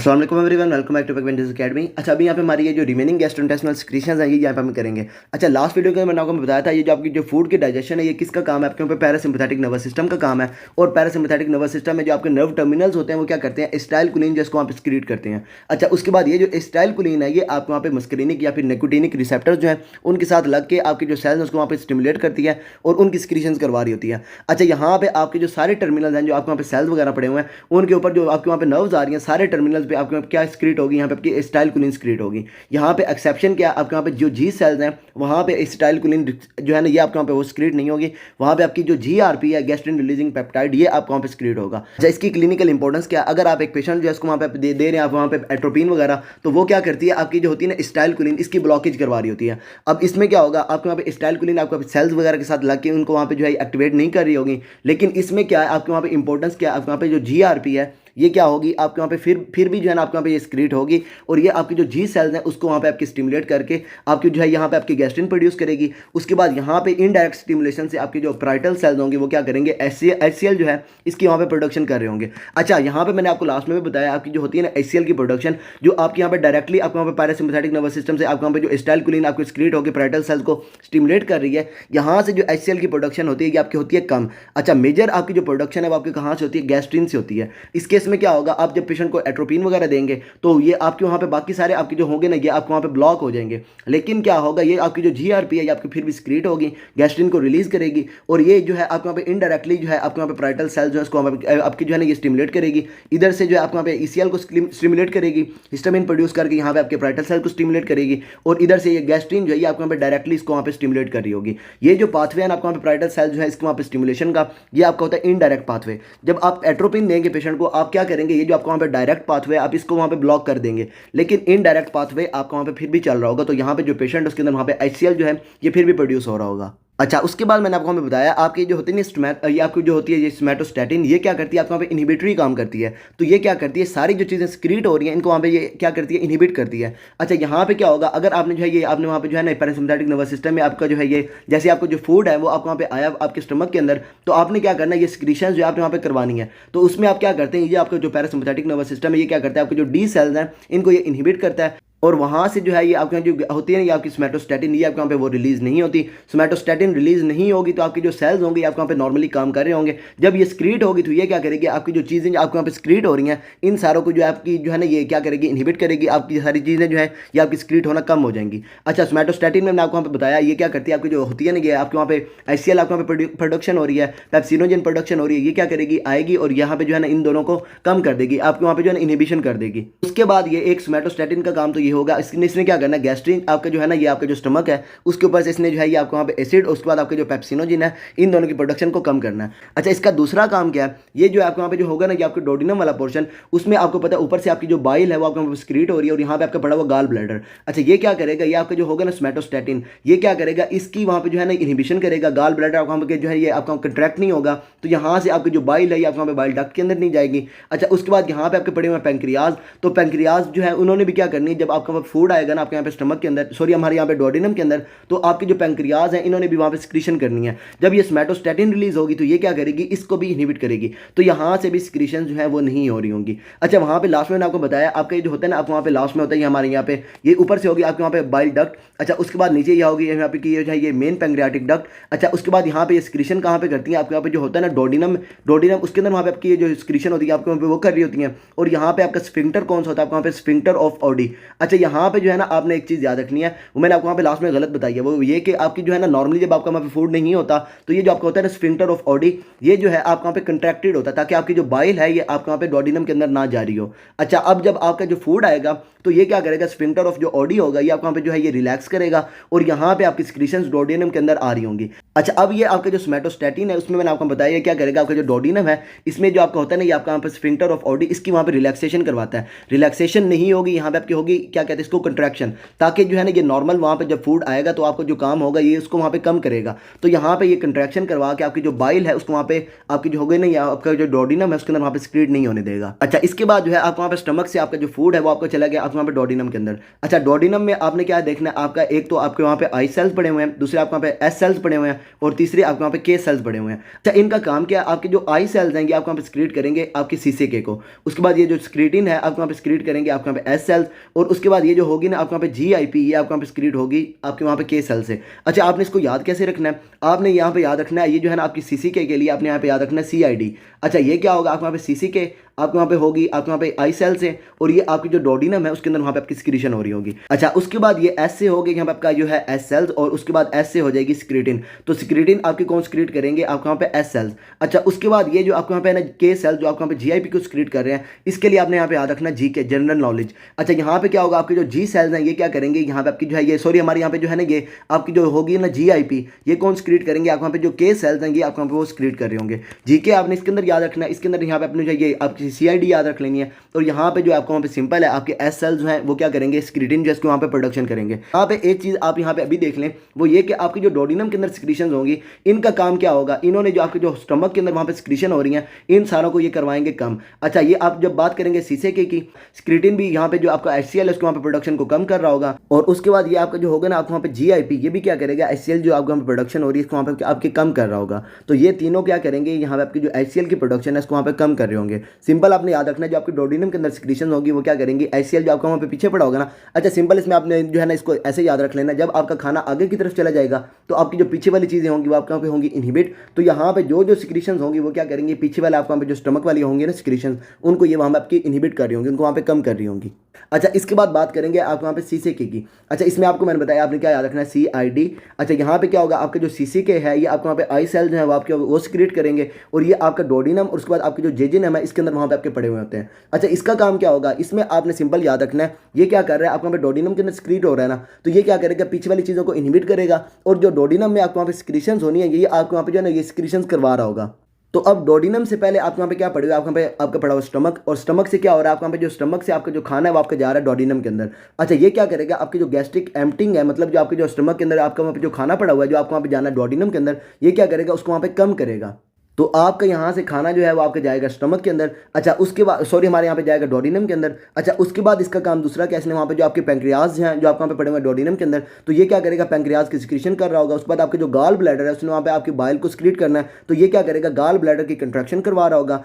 अस्सलाम वालेकुम everyone, welcome back to pigments academy. अच्छा, अभी यहाँ पे हमारी ये जो रिमेनिंग गैस्ट्रोइंटेस्टिनल सिक्रीशंस हैं ये यहाँ पे हम करेंगे। अच्छा, लास्ट वीडियो के मैंने आपको बताया था ये जो आपकी जो फूड की डाइजेशन है ये किसका काम है, आपके ऊपर पैरासिम्पैथेटिक नर्वस सिस्टम का काम है। और पैरासिम्पैथेटिक नर्वस सिस्टम में जो आपके नर्व टर्मिनल्स होते हैं वो क्या करते हैं, एसिटाइलकोलिन जिसको वहाँ पे सिक्रीट करते हैं। अच्छा, उसके बाद ये जो एसिटाइलकोलिन है ये आपको वहाँ पे मस्करीनिक या फिर निकोटीनिक रिसेप्टर्स जो हैं उनके साथ लग के आपके जो सेल्स हैं उसको वहाँ पे स्टिमुलेट करती है और उनकी सिक्रीशंस करवा रही होती है। अच्छा, यहाँ पे आपके जो सारे टर्मिनल्स हैं जो आपके वहाँ पे सेल्स वगैरह पड़े हुए हैं उनके ऊपर जो आपके वहाँ पे नर्व्स आ रही हैं सारे टर्मिनल्स पे आपके वहाँ पे क्या स्क्रीट होगी, यहाँ पे आपकी एसिटाइलकोलिन स्क्रीट होगी। यहाँ पे एक्सेप्शन क्या है, आपके वहाँ पे जो जी सेल्स हैं वहाँ पे एसिटाइलकोलिन जो है ना ये आपके वहाँ पे वो स्क्रीट नहीं होगी। वहाँ पे आपकी जो जीआरपी है, गैस्ट्रिन रिलीजिंग पेप्टाइड, ये आपको वहाँ पे स्क्रीट होगा। अच्छा, इसकी क्लिनिकल इंपॉर्टेंस क्या है, अगर आप एक पेशेंट जो है उसको वहाँ पे दे रहे हैं आप वहाँ पे एट्रोपिन वगैरह, तो वो क्या करती है आपकी जो होती है ना एसिटाइलकोलिन इसकी ब्लॉकेज करवा रही होती है। अब इसमें क्या होगा, आपके वहाँ पे एसिटाइलकोलिन आपके सेल्स वगैरह के साथ लग के उनको वहाँ पे जो है एक्टिवेट नहीं कर रही होगी। लेकिन इसमें क्या है, आपके वहाँ पे इंपॉर्टेंस क्या है, आपके वहाँ पे जो जीआरपी है ये क्या होगी, आपके वहाँ पे फिर भी जो है ना आपके वहाँ पे ये स्क्रीट होगी और ये आपकी जो जी सेल्स हैं उसको वहाँ पे आपकी स्टिमुलेट करके आपकी जो है यहाँ पे आपकी गैस्ट्रिन प्रोड्यूस करेगी। उसके बाद यहाँ पे इनडायरेक्ट स्टिमुलेशन से आपके जो पैराइटल सेल्स होंगे वो क्या करेंगे, एचसीएल जो है इसकी वहाँ पे प्रोडक्शन कर रहे होंगे। अच्छा, यहाँ पे मैंने आपको लास्ट में भी बताया आपकी जो होती है ना एचसीएल की प्रोडक्शन जो आपके यहाँ पे डायरेक्टली आपके वहाँ पे पैरासिम्पैथेटिक नर्वस सिस्टम से आपके वहाँ पे जो एसिटाइलकोलिन आपको स्क्रीट होकर पैराइटल सेल्स को स्टिमुलेट कर रही है, यहाँ से जो एचसीएल की प्रोडक्शन होती है ये आपकी होती है कम। अच्छा, मेजर आपकी जो प्रोडक्शन है वो आपकी कहाँ से होती है, गैस्ट्रिन से होती है। इस केस में क्या होगा, आप जब पेशेंट को एट्रोपिन वगैरह देंगे तो ये आपके वहाँ पे बाकी सारे आपके जो होंगे ना ये आपके वहाँ पे ब्लॉक हो जाएंगे। लेकिन क्या होगा, ये आपकी जो जीआरपी है ये आपकी फिर भी स्क्रीट होगी, गैस्ट्रिन को रिलीज करेगी और ये जो है आपके वहाँ पे इनडायरेक्टली जो है आपके वहाँ पे पैराइटल सेल्स जो है उसको आपकी जो है ना ये स्टिमुलेट करेगी। इधर से जो है आपके वहाँ पे ईसीएल को स्टिमुलेट करेगी, हिस्टामिन प्रोड्यूस करके यहाँ पे आपके पैराइटल सेल को स्टिमुलेट करेगी और इधर से ये गैस्ट्रिन जो है ये आपके वहाँ पे डायरेक्टली इसको वहाँ पे स्टिमुलेट कर रही होगी। ये जो पाथवे है आपके वहाँ पे पैराइटल सेल जो है इसके वहाँ पे स्टिमुलेशन का ये आपका होता है इनडायरेक्ट पाथवे। जब आप एट्रोपिन देंगे पेशेंट को आप क्या करेंगे, ये जो आपको वहाँ पे डायरेक्ट पाथवे आप इसको वहाँ पे ब्लॉक कर देंगे, लेकिन इनडायरेक्ट पाथवे आपका वहाँ पे फिर भी चल रहा होगा। तो यहाँ पे जो पेशेंट उसके अंदर वहाँ पे एचसीएल जो है ये फिर भी प्रोड्यूस हो रहा होगा। अच्छा, उसके बाद मैंने आपको हमें बताया आपकी जो होती है ये आपकी जो होती है ये सोमैटोस्टैटिन ये क्या करती है, आपको वहाँ पे इनहिबिटरी काम करती है। तो ये क्या करती है, सारी जो चीज़ें स्क्रीट हो रही हैं इनको वहाँ पे ये क्या करती है, इनहिबिट करती है। अच्छा, यहाँ पे क्या होगा, अगर आपने जो है ये आपने वहाँ पे जो है ना पैरासिम्पैथेटिक नर्वस सिस्टम में आपका जो है ये जैसे आपको जो फूड है वो आपको वहाँ पे आया आपके स्टमक के अंदर, तो आपने क्या करना है, ये सिक्रीशंस जो आपने वहाँ पे करवानी है। तो उसमें आप क्या करते हैं, ये आपका जो पैरासिम्पैथेटिक नर्वस सिस्टम है ये क्या करता है, आपके जो डी सेल्स हैं इनको ये इनहिबिट करता है और वहाँ से जो है ये आपके जो होती है ना ये आपकी सोमैटोस्टैटिन ये आपके वहाँ पे वो रिलीज़ नहीं होती। सोमैटोस्टैटिन रिलीज़ नहीं होगी तो आपकी जो सेल्स होंगे आपके वहाँ पे नॉर्मली काम कर रहे होंगे। जब ये स्क्रीट होगी तो ये क्या करेगी, आपकी जो चीज़ें आपके वहाँ पे स्क्रीट हो रही हैं इन सारों को जो आपकी जो है ना ये क्या करेगी, इनहिबिट करेगी, आपकी सारी चीज़ें जो है ये आपकी स्क्रीट होना कम हो जाएंगी। अच्छा, सोमैटोस्टैटिन में मैंने आपको वहाँ पे बताया ये क्या करती है, आपकी जो होती है ना ये आपके वहाँ पे एचसीएल आपके वहाँ पे प्रोडक्शन हो रही है, पेप्सिनोजन प्रोडक्शन हो रही है, ये क्या करेगी, आएगी और यहाँ पे जो है ना इन दोनों को कम कर देगी, आपके वहाँ पे जो है ना इनहिबिशन कर देगी। उसके बाद ये एक सोमैटोस्टैटिन का काम तो ये होगा, इसने क्या करना है, गैस्ट्रिन आपका जो है ना ये आपका जो स्टमक है उसके ऊपर से इसने जो है ये आपको वहाँ पे एसिड उसके बाद आपके जो पेप्सिनोजिन है इन दोनों की प्रोडक्शन को कम करना है। अच्छा, इसका दूसरा काम क्या है, ये जो आपके वहाँ पे जो होगा ना कि आपके डोडिनम वाला पोर्शन उसमें आपको पता है ऊपर से आपकी जो बाइल है वो आपको स्क्रीट हो रही है और यहाँ पे आपका पड़ा हुआ गाल ब्लैडर। अच्छा, ये क्या करेगा, ये आपका जो होगा ना सोमैटोस्टैटिन ये क्या करेगा, इसकी वहाँ पे जो है ना इनहिबिशन करेगा, गाल ब्लैडर आपका वहाँ पे जो है ये आपका कंट्रैक्ट नहीं होगा तो यहाँ से आपकी जो बाइल है ये आपका वहाँ पे बाइल डक्ट के अंदर नहीं जाएगी। अच्छा, उसके बाद यहाँ पे आपके पड़े हुए पैंक्रियाज, तो पैंक्रियाज जो है उन्होंने भी क्या करनी है, जब आपका फूड आएगा ना आपके यहाँ पे स्टमक के अंदर, सॉरी हमारे यहाँ पे डोडिनम के अंदर, तो आपके जो पैंक्रियाज हैं इन्होंने भी वहाँ पे सिक्रीशन करनी है। जब ये सोमैटोस्टैटिन रिलीज होगी तो ये क्या करेगी, इसको भी इनहिबिट करेगी, तो यहाँ से भी सिक्रीशन जो है वो नहीं हो रही होंगी। अच्छा, वहाँ पे लास्ट में मैंने आपको बताया आपका जो होता है ना आप वहाँ पे लास्ट में होता है हमारे यहाँ पे ये ऊपर से होगी आपके वहाँ पे बाइल डक्ट। अच्छा, उसके बाद नीचे ये होगी यहाँ पे कि ये जो है ये मेन पैंक्रियाटिक डक्ट। अच्छा, उसके बाद यहाँ पे ये सिक्रीशन कहाँ पे करती है, आपके यहाँ पे जो होता है ना डोडिनम उसके अंदर वहाँ पे आपकी ये जो सिक्रीशन होती है आपके वहाँ पे वो कर रही होती है। और यहाँ पे आपका स्फिंक्टर कौन सा होता है, आपको वहाँ पे स्फिंक्टर ऑफ ऑडी। अच्छा, यहाँ पे जो है ना आपने एक चीज़ याद रखनी है, वो मैंने आपको वहाँ पे लास्ट में गलत बताई है, वो ये कि आपकी जो है ना नॉर्मली जब आपका वहाँ पे फूड नहीं होता तो ये जो आपका होता है ना स्फिंक्टर ऑफ ऑडी ये जो है आपका वहाँ पे कंट्रैक्टेड होता है ताकि आपकी जो बाइल है ये आपके वहाँ पे डोडिनम के अंदर ना जा रही हो। अच्छा, अब जब आपका जो फूड आएगा तो ये क्या करेगा, स्फिंक्टर ऑफ जो ऑडी होगा ये आपका वहाँ पे जो है ये रिलैक्स करेगा और यहाँ पे आपकी सिक्रीशंस डोडिनम के अंदर आ रही होंगी। अच्छा, अब ये आपका जो सोमैटोस्टैटिन है उसमें मैंने आपको बताया क्या करेगा, आपका जो डोडिनम है इसमें जो आपका होता है ना ये आपका वहाँ पे स्फिंक्टर ऑफ ऑडी इसकी वहाँ पे रिलैक्सेशन करवाता है। रिलैक्सेशन नहीं होगी, यहाँ पे आपकी होगी क्या क्या कहते हैं इसको, कंट्रैक्शन, ताकि जो है ना ये नॉर्मल वहाँ पे जब फूड आएगा तो आपको जो काम होगा ये उसको वहाँ पे कम करेगा। तो यहाँ पे ये कंट्रैक्शन करवा के आपकी जो बाइल है उसको वहाँ पे आपकी जो हो गई नहीं, आपका जो डोडिनम है उसके अंदर वहाँ पे सिक्रीट नहीं होने देगा। अच्छा, इसके बाद जो है आप वहाँ पे स्टमक से आपका जो फूड है वो आपको चला गया आप वहाँ पे डोडिनम के अंदर। अच्छा, डोडिनम में आपने क्या देखना है, आपका एक तो आपके वहाँ पे आई सेल्स पड़े हुए हैं, दूसरे आपके वहाँ पे एस सेल्स पड़े हुए हैं, और तीसरे आपके वहाँ पे के सेल्स पड़े हुए हैं। अच्छा, इनका काम क्या है, आपके जो आई सेल्स हैं ये आपको वहाँ पे सिक्रीट करेंगे आपके सीसीके को। उसके बाद ये जो स्क्रीटिन है आपको वहाँ पे सिक्रीट करेंगे आपके वहाँ पे एस सेल्स, और उसके बाद ये जो होगी ना आपके वहाँ पे जीआईपी, ये आपके वहाँ पे सिक्रीट होगी आपके वहाँ पे के सेल से। अच्छा, आपने इसको याद कैसे रखना है, आपने यहाँ पे याद रखना है, ये जो है ना आपकी सीसीके के लिए आपने यहाँ पे याद रखना है सीआईडी। अच्छा, ये क्या होगा, आपके वहाँ पे सीसीके आपके वहाँ पे होगी आपके वहाँ पे आई सेल से, और ये आपकी जो डोडिनम है उसके अंदर वहाँ पे आपकी सिक्रीशन हो रही होगी। अच्छा, उसके बाद ये एस से हो गई यहाँ पे आपका जो है एस सेल्स, और उसके बाद एस से हो जाएगी स्क्रीटिन। तो स्क्रीटिन आपके कौन स्क्रीट करेंगे आपके वहाँ पे एस सेल्स। अच्छा, उसके बाद ये जो आपके वहाँ पे ना के सेल जो आपके वहाँ पे जीआईपी को स्क्रीट कर रहे हैं, इसके लिए आपने यहाँ पे याद रखना जी के, जनरल नॉलेज। अच्छा, यहाँ पे क्या होगा, आपके जो जी सेल्स हैं ये क्या करेंगे, यहाँ पे आपकी जो है ये सॉरी हमारे यहाँ पे जो है ना ये आपकी जो होगी ना जीआईपी, ये कौन स्क्रीट करेंगे आप वहाँ पे जो के सेल्स हैं ये आप वहाँ पे वो स्क्रीट कर रहे होंगे। जी के आपने इसके अंदर याद रखना है, इसके अंदर यहाँ पे अपने जो ये आपकी सीआईडी याद रख लेनी है, और यहाँ पे जो आपको वहाँ पे सिंपल है आपके एस सेल्स हैं वो क्या करेंगे, स्क्रीटिन जो इसको वहाँ पे प्रोडक्शन करेंगे। यहाँ पे एक चीज़ आप यहाँ पे अभी देख लें, वो ये कि आपकी जो डोडिनम के अंदर सिक्रीशन होंगी इनका काम क्या होगा, इन्होंने जो आपके जो स्टमक के अंदर वहाँ पे सिक्रीशन हो रही है इन सारों को ये करवाएंगे कम। अच्छा, ये आप जब बात करेंगे सीसीके की, स्क्रीटिन भी यहाँ पे जो आपका एचसीएल है उसको वहाँ पे प्रोडक्शन को कम कर रहा होगा, और उसके बाद ये आपका जो होगा ना आपको वहाँ पे जीआईपी, ये भी क्या करेगा, एचसीएल जो आपको वहाँ पे प्रोडक्शन हो रही है इसको वहाँ पे आपके कम कर रहा होगा। तो ये तीनों क्या करेंगे, यहाँ पे आपकी जो एचसीएल की प्रोडक्शन है इसको वहाँ पे कम कर रहे होंगे। सिंपल आपने याद रखना है, जो आपकी डोडिनम के अंदर सिक्रीशन होगी वो क्या करेंगे, एचसीएल जो आपका वहाँ पे पीछे पड़ा होगा ना। अच्छा, सिंपल इसमें आपने जो है ना इसको ऐसे याद रख लेना, जब आपका खाना आगे की तरफ चला जाएगा तो आपकी जो पीछे वाली चीज़ें होंगी वो आपके वहाँ पे होंगी इनहिबिट। तो यहाँ पे जो जो सिक्रीशन होंगी वो क्या करेंगे, पीछे वाले आपको वहाँ पे जो स्टमक वाली होंगी ना सिक्रीशन, उनको ये वहाँ पे आपकी इनहिबिट कर रही होंगी, उनको वहाँ पे कम कर रही होंगी। अच्छा, इसके बाद बात करेंगे आप वहाँ पे सीसीके की। अच्छा, इसमें आपको मैंने बताया आपने क्या याद रखना है, सीआईडी। अच्छा, यहाँ पे क्या होगा, आपके जो सीसीके है ये आपको वहाँ पे आई सेल्स हैं वो आपके वो सिक्रीट करेंगे, और ये आपका डोडिनम और उसके बाद आपके जो जेजिनम है इसके अंदर वहाँ पे आपके पड़े हुए होते हैं। अच्छा, इसका काम क्या होगा, इसमें आपने सिंपल याद रखना है, ये क्या कर रहा है आपको वहाँ पे डोडिनम के अंदर सिक्रीट हो रहा है ना, तो ये क्या करेगा, पीछे वाली चीज़ों को इनहिबिट करेगा, और जो डोडिनम में आपको वहाँ पे सिक्रीशंस होनी है ये आपको वहाँ पे जो है ना ये सिक्रीशंस करवा रहा होगा। तो अब डोडिनम से पहले आपके वहाँ पे क्या पड़ेगा, आपके वहाँ पे आपका पड़ा हुआ स्टमक, और स्टमक से क्या हो रहा है आपके वहाँ पे जो स्टमक से आपका जो खाना है वो आपका जा रहा है डोडिनम के अंदर। अच्छा, ये क्या करेगा, आपकी जो गैस्ट्रिक एम्प्टिंग है, मतलब जो आपके जो स्टमक के अंदर आपका वहाँ पे जो खाना पड़ा हुआ है जो आपको वहाँ पे जाना है डोडिनम के अंदर, ये क्या करेगा उसको वहाँ पे कम करेगा। तो आपका यहाँ से खाना जो है वो आपका जाएगा स्टमक के अंदर। अच्छा, उसके बाद सॉरी हमारे यहाँ पे जाएगा डोडिनम के अंदर। अच्छा, उसके बाद इसका काम दूसरा क्या, इसने वहाँ पे जो आपके पैंक्रियाज हैं जो आपके वहाँ पे पड़े हुए हैं डोडिनम के अंदर, तो ये क्या करेगा, पैंक्रियाज की सिक्रीशन कर रहा होगा। उसके बाद आपके जो गाल ब्लैडर है उसने वहाँ पे आपकी बाइल को सिक्रीट करना है, तो ये क्या करेगा, गाल ब्लैडर की कंट्रैक्शन करवा रहा होगा।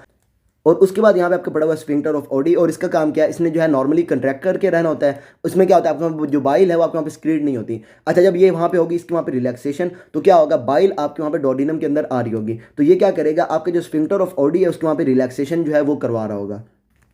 और उसके बाद यहाँ पे आपका पड़ा हुआ स्फिंक्टर ऑफ ओडी, और इसका काम क्या है, इसने जो है नॉर्मली कंट्रैक्ट करके रहना होता है। उसमें क्या होता है आपका जो बाइल है वो आपके वहाँ पे सिक्रीट नहीं होती। अच्छा, जब ये वहाँ पे होगी इसके वहाँ पे रिलैक्सेशन, तो क्या होगा, बाइल आपके वहाँ पे डोडिनम के अंदर आ रही होगी, तो ये क्या करेगा, आपके जो स्फिंक्टर ऑफ ओडी है उसके वहाँ पे रिलैक्सेशन जो है वो करवा रहा होगा।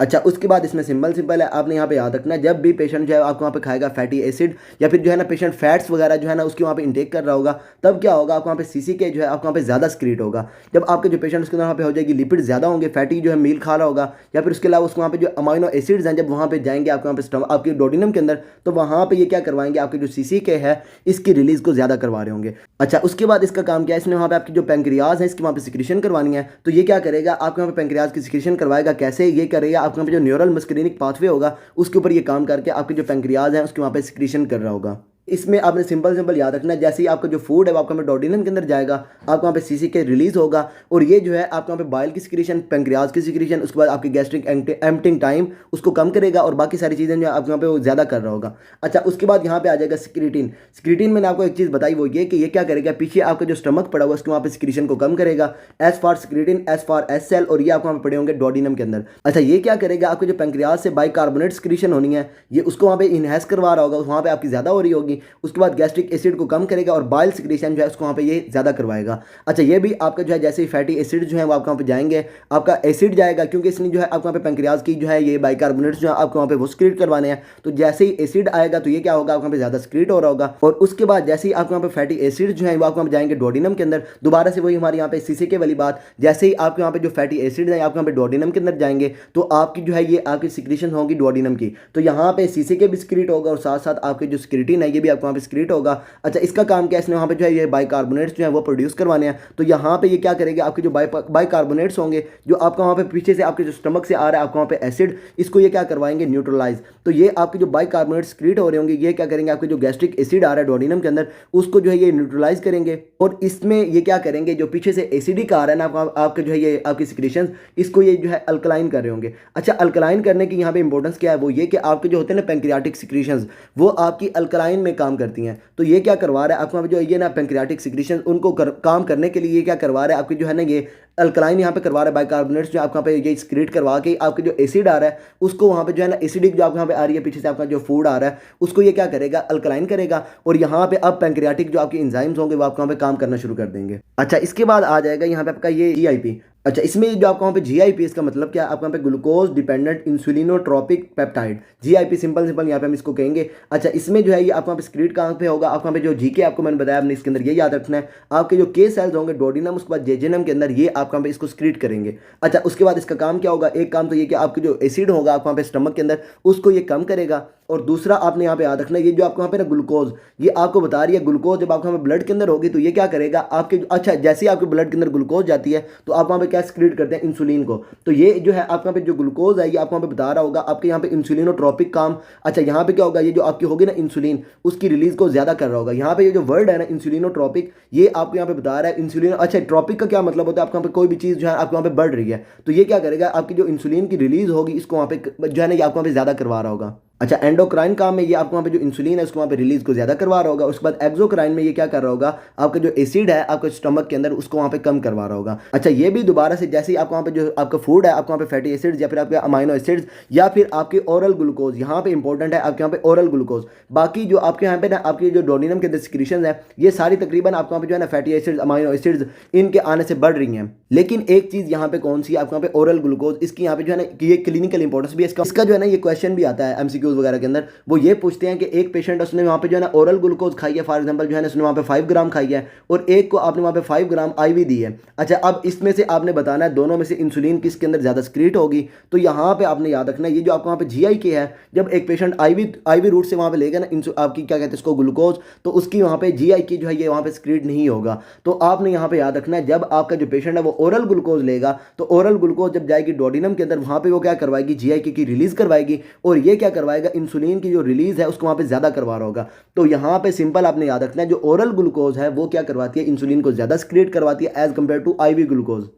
अच्छा, उसके बाद इसमें सिंपल है, आपने यहाँ पे याद रखना है, जब भी पेशेंट जो है आपको वहाँ पे खाएगा फैटी एसिड, या फिर जो है ना पेशेंट फैट्स वगैरह जो है ना उसके वहाँ पे इंटेक कर रहा होगा, तब क्या होगा, आपको वहाँ पे सीसीके जो है आपको वहाँ पे ज़्यादा सिक्रीट होगा। जब आपके जो पेशेंट उसके वहाँ पे हो जाएगी लिपिड ज़्यादा होंगे, फैटी जो है मील खा रहा होगा, या फिर उसके अलावा उसको वहाँ पे जो अमाइनो एसिड्स हैं जब वहाँ पे जाएंगे आपके वहाँ पे स्टमक आपके डोडिनम के अंदर, तो वहाँ पे ये क्या करवाएंगे, आपके जो सीसीके है इसकी रिलीज़ को ज़्यादा करवा रहे होंगे। अच्छा, उसके बाद इसका काम क्या है, इसने वहाँ पे आपकी जो पैंक्रियाज है इसकी वहाँ पे सिक्रीशन करवानी है, तो ये क्या करेगा, आपके वहाँ पे पैंक्रियाज की सिक्रीशन करवाएगा। कैसे ये करेगा, आपके वहाँ पे जो न्यूरल मस्कुलिनिक पाथवे होगा उसके ऊपर ये काम करके आपके जो पैंक्रियाज है उसके वहाँ पे सिक्रीशन कर रहा होगा। इसमें आपने सिंपल याद रखना है, जैसे ही आपका जो फूड है वो आपका डोडिनम के अंदर जाएगा, आपको वहाँ पे सीसीके रिलीज होगा, और ये जो है आपको वहाँ पे बाइल की सिक्रीशन, पैंक्रियाज की सिक्रीशन, उसके बाद आपकी गैस्ट्रिक एम्प्टिंग टाइम उसको कम करेगा, और बाकी सारी चीज़ें जो आपके वहाँ पे वो ज़्यादा कर रहा होगा। अच्छा, उसके बाद यहाँ पे आ जाएगा स्क्रीटिन। स्क्रीटिन मैंने आपको एक चीज़ बताई, वो ये कि ये क्या करेगा, पीछे आपका जो स्टमक पड़ा हुआ उसके वहाँ पे सिक्रीशन को कम करेगा, as for secretin as for S cell, और ये आपको वहाँ पे पड़े होंगे डोडिनम के अंदर। अच्छा, ये क्या करेगा, आपके जो पैंक्रियाज से बाइकार्बोनेट सिक्रीशन होनी है ये उसको वहाँ पे इनहेंस करवा रहा होगा, वहाँ पे आपकी ज़्यादा हो रही होगी। उसके बाद गैस्ट्रिक एसिड को कम करेगा, और बाइल सिक्रीशन जो है उसको वहाँ पे ये ज़्यादा करवाएगा। अच्छा, ये भी आपका जो है जैसे ही फैटी एसिड जो है वो आपके वहाँ पे जाएंगे, आपका एसिड जाएगा, क्योंकि इसने जो है आपको वहाँ पे पैंक्रियाज की जो है ये बाइकार्बोनेट्स जो है आपको वहाँ पे वो सिक्रीट करवाने हैं। तो जैसे ही एसिड आएगा तो ये क्या होगा, आपको वहाँ पे ज़्यादा सिक्रीट हो रहा होगा, और उसके बाद जैसे ही आपको वहाँ पे फैटी एसिड जो है वो आपको वहाँ पे जाएंगे डोडिनम के अंदर। दोबारा से वही हमारे यहाँ पे सीसीके वाली बात, जैसे ही आपके वहाँ पे जो फैटी एसिड है आपको वहाँ पे डोडिनम के अंदर जाएंगे तो आपकी जो है ये आपकी सिक्रीशन होगी डोडिनम की, तो यहाँ पे सीसीके भी सिक्रीट होगा, और साथ साथ आपके जो स्क्रीटिन है ये भी आपको वहाँ पे सिक्रीट होगा। अच्छा, इसका काम क्या है, इसने वहाँ पे जो है ये बाइकार्बोनेट्स जो है वो प्रोड्यूस करवाने हैं। तो यहाँ पे ये क्या करेगा, आपके जो बाइकार्बोनेट्स होंगे जो आपका वहाँ पे पीछे से आपके जो स्टमक से आ रहा है आपका वहाँ पे एसिड, इसको ये क्या करवाएंगे, न्यूट्रलाइज। तो ये आपके जो बाइकार्बोनेट्स सिक्रीट हो रहे होंगे ये क्या करेंगे, आपके जो गैस्ट्रिक एसिड आ रहा है डोडिनम के अंदर उसको जो है ये न्यूट्रलाइज करेंगे। और इसमें ये क्या करेंगे, जो पीछे से एसिडिक आ रहा है ना आपके जो है ये आपकी सिक्रीशंस, इसको ये जो है अल्कलाइन कर रहे होंगे। अच्छा, अल्कलाइन करने की यहाँ पे इंपॉर्टेंस क्या है, वो ये कि आपके जो होते हैं ना पैंक्रियाटिक सिक्रीशंस, वो आपकी अल्कलाइन में काम करती हैं। तो ये क्या करवा रहा है आपको जो ये ना पैंक्रियाटिक सिक्रीशंस उनको काम करने के लिए ये क्या करवा रहा है, आपकी जो है ना ये अल्कलाइन यहाँ पे करवा रहा है। बाइकार्बोनेट्स जो आपका पे ये सिक्रीट करवा के आपके जो एसिड आ रहा है उसको वहाँ पे जो है ना एसिडिक जो आपको यहाँ पे आ रही है पीछे से आपका जो फूड आ रहा है उसको ये क्या करेगा, अल्कलाइन करेगा। और यहाँ पे अब पैंक्रियाटिक जो आपके एंजाइम्स होंगे वो आपको यहाँ पे काम करना शुरू कर देंगे। अच्छा, इसके बाद आ जाएगा यहाँ पे आपका ये GIP। अच्छा, इसमें जो आपको वहाँ पे GIP, इसका मतलब क्या है, आपको यहाँ पे glucose dependent insulinotropic peptide, GIP simple यहाँ पे हम इसको कहेंगे। अच्छा, इसमें जो है ये आपको वहाँ पे सिक्रीट कहाँ पे होगा, आपको वहाँ पे जो GK आपको मैंने बताया आपने इसके अंदर ये याद रखना है, आपके जो K सेल्स होंगे डोडिनम उसके बाद जेजेनम के अंदर ये आपको वहाँ पे इसको सिक्रीट करेंगे। अच्छा, उसके बाद इसका काम क्या होगा, एक काम तो ये कि आपके जो एसिड होगा आपको वहाँ पे स्टमक के अंदर उसको ये कम करेगा। और दूसरा आपने यहाँ पे याद रखना है ये जो आपको यहाँ पे ना ग्लूकोज, ये आपको बता रही है ग्लूकोज जब आपको यहाँ पे ब्लड के अंदर होगी तो ये क्या करेगा आपके, अच्छा जैसे ही आपके ब्लड के अंदर ग्लूकोज जाती है तो आप वहाँ पे क्या सिक्रीट करते हैं, इंसुलिन को। तो ये जो है आपको यहाँ पे जो ग्लूकोज है ये आपको यहाँ पे बता रहा होगा आपके यहाँ पे इंसुलिनोट्रोपिक काम। अच्छा, यहाँ पे क्या होगा, ये जो आपकी होगी ना इंसुलिन उसकी रिलीज को ज्यादा कर रहा होगा। यहाँ पे ये जो वर्ड है ना इंसुलिनोट्रोपिक, ये आपको यहाँ पे बता रहा है इंसुलिन। अच्छा, ट्रॉपिक का क्या मतलब होता है, आपको यहाँ पे कोई भी चीज जो है आपको यहाँ पे बढ़ रही है तो ये क्या करेगा, आपकी जो इंसुलिन की रिलीज होगी इसको वहाँ पे जो है ना ये आपको वहाँ पे ज्यादा करवा रहा होगा। अच्छा, एंडोक्राइन काम में ये आपको वहाँ पे जो इंसुलिन है उसको वहाँ पे रिलीज को ज्यादा करवा रहा होगा। उसके बाद एक्सोक्राइन में ये क्या कर रहा होगा, आपका जो एसिड है आपके स्टमक के अंदर उसको वहाँ पे कम करवा रहा होगा। अच्छा, ये भी दोबारा से जैसे ही आपको वहाँ पे जो आपका फूड है आपको वहाँ पे फैटी एसिड्स या फिर आपके अमाइनो एसिड्स या फिर आपके ओरल ग्लूकोज, यहाँ पे इंपॉर्टेंट है आपके यहाँ पे ओरल ग्लूकोज। बाकी जो आपके यहाँ पे ना आपके जो डोडिनम के अंदर सिक्रीशंस है ये सारी तकरीबन आपको वहाँ पे जो है ना फैटी एसिड्स अमाइनो एसिड्स इनके आने से बढ़ रही हैं। लेकिन एक चीज यहाँ पे कौन सी, आपको यहाँ पे ओरल ग्लूकोज, इसकी यहाँ पे जो है ना ये क्लिनिकल इंपॉर्टेंस भी है इसका जो है ना ये क्वेश्चन भी आता है MCQs वगैरह के अंदर। वो ये पूछते हैं कि एक पेशेंट उसने वहाँ पे जो है ना ओरल ग्लूकोज खाई है, फॉर एग्जांपल जो है ना उसने वहाँ पे 5 ग्राम खाई है और एक को आपने वहाँ पे 5 ग्राम IV दी है। अच्छा, अब इसमें से आपने बताना है दोनों में से इंसुलिन किसके अंदर ज़्यादा सिक्रीट होगी। तो यहाँ पे आपने याद रखना है ये जो आपको वहाँ पे GIK है, जब एक पेशेंट IV रूट से वहाँ पे लेगा ना आपकी क्या कहते हैं इसको ग्लूकोज, तो उसकी वहाँ पे GIK जो है ये वहाँ पे सिक्रीट नहीं होगा। तो आपने यहाँ पे याद रखना है जब आपका जो पेशेंट है वो ओरल ग्लूकोज लेगा तो ओरल ग्लूकोज जब जाएगी डोडिनम के अंदर वहाँ पे वो क्या करवाएगी, GIK की रिलीज करवाएगी और ये क्या करवाएगा, इंसुलिन की जो रिलीज है उसको वहाँ पे ज्यादा करवा रहा होगा। तो यहाँ पे सिंपल आपने याद रखना है जो ओरल ग्लूकोज है वो क्या करवाती है, इंसुलिन को ज्यादा सिक्रीट करवाती है as compare to IV glucose.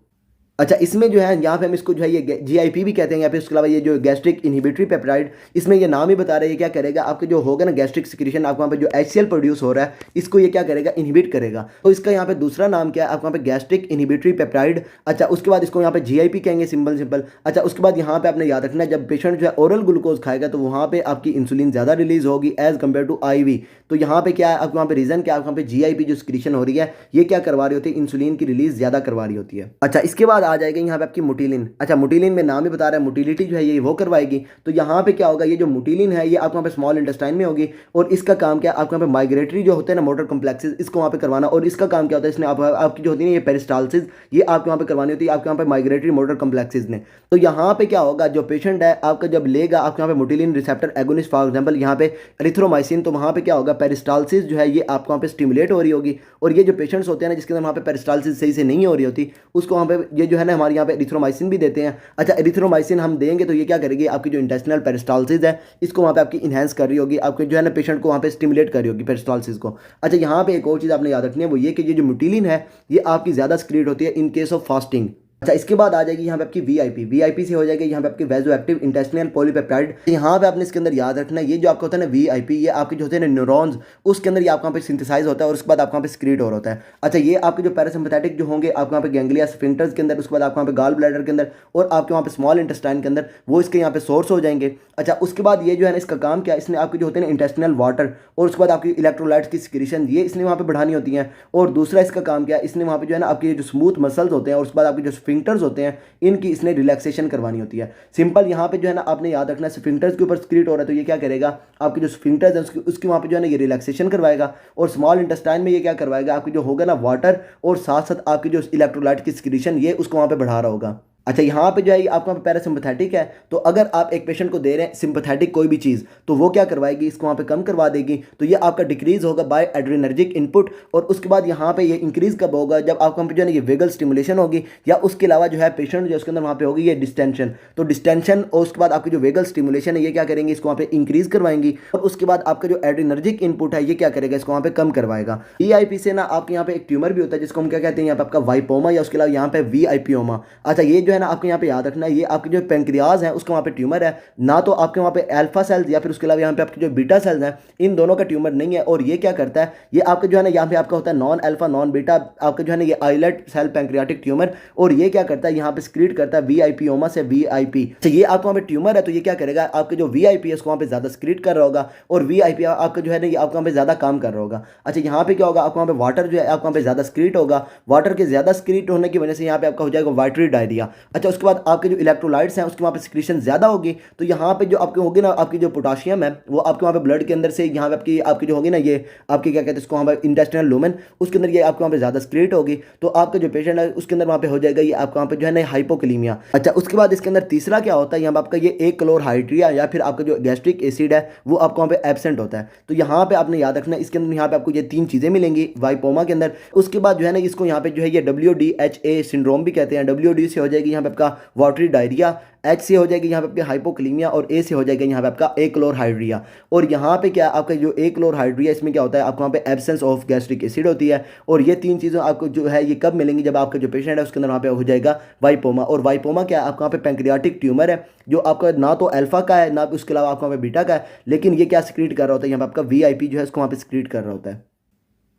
अच्छा, इसमें जो है यहाँ पे हम इसको जो है ये GIP भी कहते हैं या फिर उसके अलावा ये जो गैस्ट्रिक इनहिबिटरी पेप्टाइड, इसमें ये नाम ही बता रहे हैं क्या करेगा, आपके जो होगा ना गैस्ट्रिक सिक्रीशन आपको वहाँ पे जो HCl प्रोड्यूस हो रहा है इसको ये क्या करेगा, इनहिबिट करेगा। तो इसका यहाँ पे दूसरा नाम क्या है, आपको यहाँ पे गैस्ट्रिक इनहिबिटरी पेप्टाइड। अच्छा, उसके बाद इसको यहाँ पे GIP कहेंगे सिंपल। अच्छा, उसके बाद यहाँ पे आपने याद रखना है जब पेशेंट जो है ओरल ग्लूकोज खाएगा तो वहाँ पे आपकी इंसुलिन ज़्यादा रिलीज होगी एज कम्पेयर टू IV। तो यहाँ पे क्या है, आपको वहाँ पे रीजन क्या है, आपको यहाँ पे GIP जो सिक्रीशन हो रही है ये क्या करवा रही होती है, इंसुलिन की रिलीज ज़्यादा करवा रही होती है। अच्छा, इसके बाद आ जाएगा यहाँ पे आपकी मोटिलिन। अच्छा, मोटिलिन में नाम ही बता रहा है मोटिलिटी जो है ये वो करवाएगी। तो यहाँ पे क्या होगा, ये जो मोटिलिन है ये आपको वहाँ पे स्मॉल इंटेस्टाइन में होगी और इसका काम क्या है, आपको यहाँ पे माइग्रेटरी जो होते हैं ना मोटर कॉम्प्लेक्सेस इसको वहाँ पे करवाना। और इसका काम क्या होता है, इसने आपकी जो होती है ये पेरिस्टालसिस ये आपके वहाँ पे करवानी होती है आपके यहाँ पे माइग्रेटरी मोटर कॉम्प्लेक्सेस ने। तो यहाँ पे क्या होगा, जो पेशेंट है आपका जब लेगा आपके यहाँ पे मोटिलिन रिसेप्टर एगोनिस्ट फॉर एग्जाम्पल यहाँ पे एरिथ्रोमाइसिन, तो वहाँ पे क्या होगा, पेरिस्टालसिस जो है ये आपको वहाँ पे स्टिमुलेट हो रही होगी। और ये जो पेशेंट्स होते हैं ना जिसके अंदर वहाँ पे पेरिस्टालसिस सही से नहीं हो रही होती उसको वहाँ पे ये जो है ना हमारे यहाँ पे एरिथ्रोमाइसिन भी देते हैं। अच्छा, एरिथ्रोमाइसिन हम देंगे तो ये क्या करेगी, आपकी जो इंटेस्टिनल पेरिस्टालसिस है इसको वहाँ पे आपकी इनहेंस कर रही होगी, आपके जो है ना पेशेंट को वहाँ पे स्टिमुलेट कर रही होगी पेरिस्टालसिस को। अच्छा, यहाँ पे एक और चीज़ आपने याद रखनी है वो ये कि ये जो मोटिलिन है ये आपकी ज़्यादा सिक्रीट होती है इन केस ऑफ फास्टिंग। अच्छा, इसके बाद आ जाएगी यहाँ पे आपकी VIP से हो जाएगी यहाँ पे आपकी वेजो एक्टिव इंटेस्टिनल पॉलीपेप्टाइड। यहाँ पे आपने इसके अंदर याद रखना है ये जो आपका होता है ना VIP ये आपके जो होते हैं न्यूरॉन्स उसके अंदर ये आपको यहाँ पे सिंथेसाइज होता है और उसके बाद आपको यहाँ पे सिक्रीट हो होता है। अच्छा, ये आपके जो पैरासिम्पैथेटिक जो होंगे आपको यहाँ पे गैंग्लिया स्फिंक्टर्स के अंदर, उसके बाद आपको यहाँ पे गॉल ब्लैडर के अंदर और आपके वहाँ पे स्मॉल इंटेस्टाइन के अंदर वो इसके यहाँ पे सोर्स हो जाएंगे। अच्छा, उसके बाद ये जो है ना इसका काम क्या है, इसने आपके जो होते हैं इंटेस्टिनल वाटर और उसके बाद आपकी इलेक्ट्रोलाइट्स की सिक्रीशन ये इसने वहाँ पे बढ़ानी होती हैं। और दूसरा इसका काम क्या है, इसने वहाँ पे जो है ना आपके जो स्मूथ मसल्स होते हैं और उसके बाद आपके जो स्फिंक्टर्स होते हैं इनकी इसने रिलैक्सेशन करवानी होती है। सिंपल यहाँ पे जो है ना आपने याद रखना है स्फिंक्टर्स के ऊपर सिक्रीट हो रहा है तो ये क्या करेगा, आपके जो स्फिंक्टर्स है उसकी वहाँ पे जो है ना ये रिलैक्सेशन करवाएगा। और स्मॉल इंटेस्टाइन में ये क्या करवाएगा, आपकी जो होगा ना वाटर और साथ साथ आपकी जो इलेक्ट्रोलाइट की सिक्रीशन ये उसको वहाँ पे बढ़ा रहा होगा। अच्छा यहाँ पे जो है आपका पैरासिम्पथेटिक है, तो अगर आप एक पेशेंट को दे रहे हैं सिंपथेटिक कोई भी चीज़, तो वो क्या करवाएगी, इसको वहाँ पे कम करवा देगी। तो ये आपका डिक्रीज होगा बाय एड्रेनर्जिक इनपुट। और उसके बाद यहाँ पे ये इंक्रीज कब होगा, जब आपका जो है ना ये वेगल स्टिमुलेशन होगी, या उसके अलावा जो है पेशेंट जो उसके अंदर वहाँ पे होगी ये डिस्टेंशन। तो डिस्टेंशन और उसके बाद आपकी जो वेगल स्टिमुलेशन है ये क्या करेंगे, इसको वहाँ पे इंक्रीज करवाएंगी। और उसके बाद आपका जो एड्रेनर्जिक इनपुट है ये क्या करेगा, इसको वहाँ पे कम करवाएगा। EIP से ना आपके यहाँ पे एक ट्यूमर भी होता है जिसको हम क्या कहते हैं यहाँ पे आपका वाइपोमा, या उसके अलावा यहाँ पे VIPoma। अच्छा ये जो है ना आपके यहाँ पे याद रखना, ये आपके जो पेंक्रियाज है उसका वहाँ पे ट्यूमर है, ना तो आपके वहाँ पे अल्फा सेल्स या फिर उसके अलावा यहाँ पे आपके जो बीटा सेल्स हैं, इन दोनों का ट्यूमर नहीं है। और ये क्या करता है, ये आपका जो है ना यहाँ पे आपका होता है नॉन अल्फा नॉन बीटा, आपका जो है ना ये आइलेट सेल पेंक्रियाटिक ट्यूमर। और ये क्या करता है, यहाँ पे स्क्रीट करता है VIPoma से VIP। तो ये आपको वहाँ पे ट्यूमर है, तो ये क्या करेगा, आपके जो VIP है उसको वहाँ पे ज्यादा स्क्रीट कर रहा होगा, और VIP आपका जो है ना ये आपको वहाँ पे ज्यादा काम कर रहा होगा। अच्छा यहाँ पे क्या होगा, आपको वहाँ पे वाटर जो है आपको वहाँ पे ज्यादा स्क्रीट होगा। वाटर के ज्यादा स्क्रीट होने की वजह से यहाँ पे आपका हो जाएगा वाटरी डायरिया। अच्छा उसके बाद आपके जो इलेक्ट्रोलाइट्स हैं उसके वहाँ पे सिक्रीशन ज़्यादा होगी, तो यहाँ पे जो आपके होगी ना आपकी जो पोटाशियम है वो आपके वहाँ पे ब्लड के अंदर से यहाँ पे आपकी जो होगी ना ये आपकी क्या कहते हैं इसको वहाँ पे इंटेस्टिनल लूमेन, उसके अंदर ये आपके वहाँ पे ज़्यादा सिक्रीट होगी। तो आपका जो पेशेंट है उसके अंदर वहाँ पे हो जाएगा ये आपका वहाँ पे जो है ना हाइपोकलीमिया। अच्छा उसके बाद इसके अंदर तीसरा क्या होता है, यहाँ पे आपका ये एक क्लोरहाइड्रिया या फिर आपका जो गैस्ट्रिक एसिड है वो आपको वहाँ पे एब्सेंट होता है। तो यहाँ पे आपने याद रखना, इसके अंदर यहाँ पे आपको ये 3 चीज़ें मिलेंगी वाइपोमा के अंदर। उसके बाद जो है ना इसको यहाँ पे जो है ये WDHA सिंड्रोम भी कहते हैं। WD से हो जाएगी यहाँ पे आपका वाटरी डायरिया, H से हो जाएगी यहाँ पे आपकी हाइपोक्लीमिया, और A से हो जाएगा यहाँ पे आपका एक्लोरहाइड्रिया। और यहाँ पे क्या आपका जो एक्लोरहाइड्रिया, इसमें क्या होता है आपको वहाँ पे एब्सेंस ऑफ गैस्ट्रिक एसिड होती है। और ये 3 चीज़ें आपको जो है ये कब मिलेंगी, जब आपका जो पेशेंट है उसके अंदर वहाँ पे हो जाएगा वाइपोमा। और वाइपोमा क्या है, आपका वहाँ पे पेंक्रियाटिक ट्यूमर है जो आपका ना तो अल्फा का है ना उसके अलावा आपका वहाँ पे बीटा का है, लेकिन ये क्या सिक्रीट कर रहा होता है, यहाँ पे आपका VIP जो है इसको वहाँ पे सिक्रीट कर रहा होता है।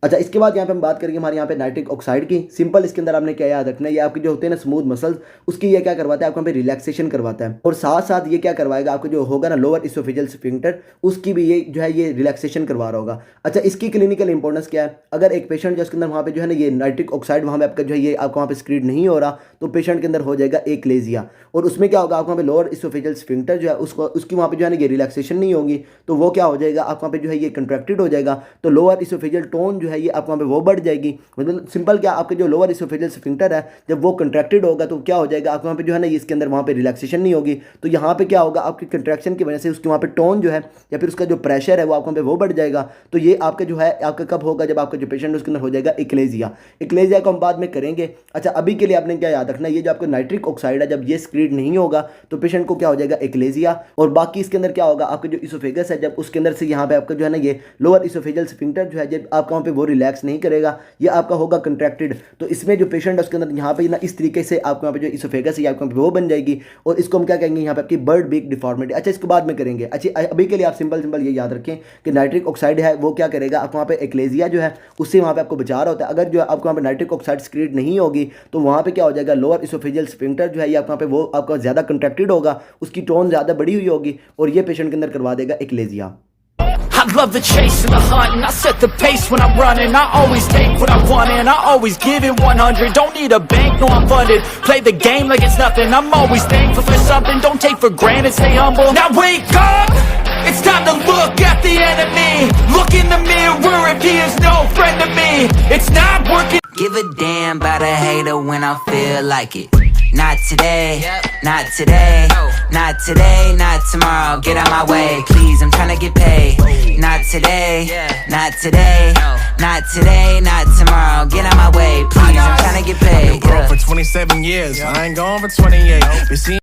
अच्छा इसके बाद यहाँ पे हम बात करेंगे हमारे यहाँ पे नाइट्रिक ऑक्साइड की। सिंपल इसके अंदर आपने क्या याद रखना है, ये आपके जो होते हैं ना स्मूथ मसल्स, उसकी ये क्या करवाता है, आपको यहाँ पे रिलैक्सेशन करवाता है। और साथ साथ ये क्या करवाएगा, आपको जो होगा ना लोअर इसोफेजियल स्फिंक्टर, उसकी भी ये जो है ये रिलैक्सेशन करवा रहा होगा। अच्छा इसकी क्लिनिकल इंपॉर्टेंस क्या है, अगर एक पेशेंट जो उसके अंदर वहाँ पे जो है ना ये नाइट्रिक ऑक्साइड वहाँ पे आपका जो है ये आपको वहाँ पे स्क्रीट नहीं हो रहा, तो पेशेंट के अंदर हो जाएगा एक्लेजिया। और उसमें क्या होगा, आपको वहाँ पे लोअर इसोफेजियल स्फिंक्टर जो है उसको उसकी वहाँ पे जो है ना ये रिलैक्सेशन नहीं होगी, तो वो क्या हो जाएगा, आपको वहाँ पे जो है ये कंट्रैक्टेड हो जाएगा। तो लोअर इसोफेजियल टोन जो है ये आपको वहाँ पे वो बढ़ जाएगी। मतलब सिंपल क्या, आपके जो लोअर इसोफेजियल स्फिंक्टर है जब वो कंट्रैक्टेड होगा तो क्या हो जाएगा, आपको वहाँ पे जो है ना इसके अंदर वहाँ पे रिलैक्सेशन नहीं होगी। तो यहाँ पे क्या होगा, आपकी कंट्रैक्शन की वजह से उसके वहाँ पे टोन जो है या फिर उसका जो प्रेशर है वो आपको वहाँ पे वो बढ़ जाएगा। तो ये आपका जो है आपका कब होगा, जब आपका जो पेशेंट है उसके अंदर हो जाएगा एक्लेजिया। एक्लेजिया को हम बाद में करेंगे। अच्छा अभी के लिए आपने क्या याद रखना है, ये जो आपका नाइट्रिक ऑक्साइड है जब ये स्क्रीट नहीं होगा तो पेशेंट को क्या हो जाएगा, एक्लेजिया। और बाकी इसके अंदर क्या होगा, आपका जो इसोफेगस है जब उसके अंदर से यहाँ पे आपका जो है ना ये लोअर इसोफेजियल स्फिंक्टर जो है जब आपका वहाँ पे वो रिलैक्स नहीं करेगा, ये आपका होगा कंट्रैक्टेड। तो इसमें जो पेशेंट है उसके अंदर यहाँ पे ना इस तरीके से आपको यहाँ पे जो इसोफेगस है आपको वो बन जाएगी, और इसको हम क्या कहेंगे यहाँ पे आपकी बर्ड बीक डिफॉर्मिटी। अच्छा इसको बाद में करेंगे। अच्छा अभी के लिए आप सिंपल ये याद रखें कि नाइट्रिक ऑक्साइड है वो क्या करेगा, आपको वहाँ पे एक्लेजिया जो है उससे वहाँ पे आपको बचा रहा होता है। अगर जो आपको वहाँ पे नाइट्रिक ऑक्साइड स्क्रीट नहीं होगी तो वहाँ पे क्या हो जाएगा, लोअर इसोफेजियल स्फिंक्टर जो है ये आपको वहाँ पे वो आपका ज़्यादा कंट्रैक्टेड होगा, उसकी टोन ज़्यादा बड़ी हुई होगी, और ये पेशेंट के अंदर करवा देगा एक्लेजिया। I love the chase and the hunt, and I set the pace when I'm running. I always take what I want and I always give it 100. Don't need a bank, no I'm funded. Play the game like it's nothing. I'm always thankful for something. Don't take for granted, stay humble. Now wake up, it's time to look at the enemy. Look in the mirror if he is no friend to me. It's not working. Give a damn about a hater when I feel like it. Not today, not today, not today, not tomorrow. Get out my way, please, I'm tryna get paid. Not today, not today, not today, not tomorrow. Get out my way, please, I'm tryna get paid. I've been broke for 27 years, I ain't gone for 28. Been seeing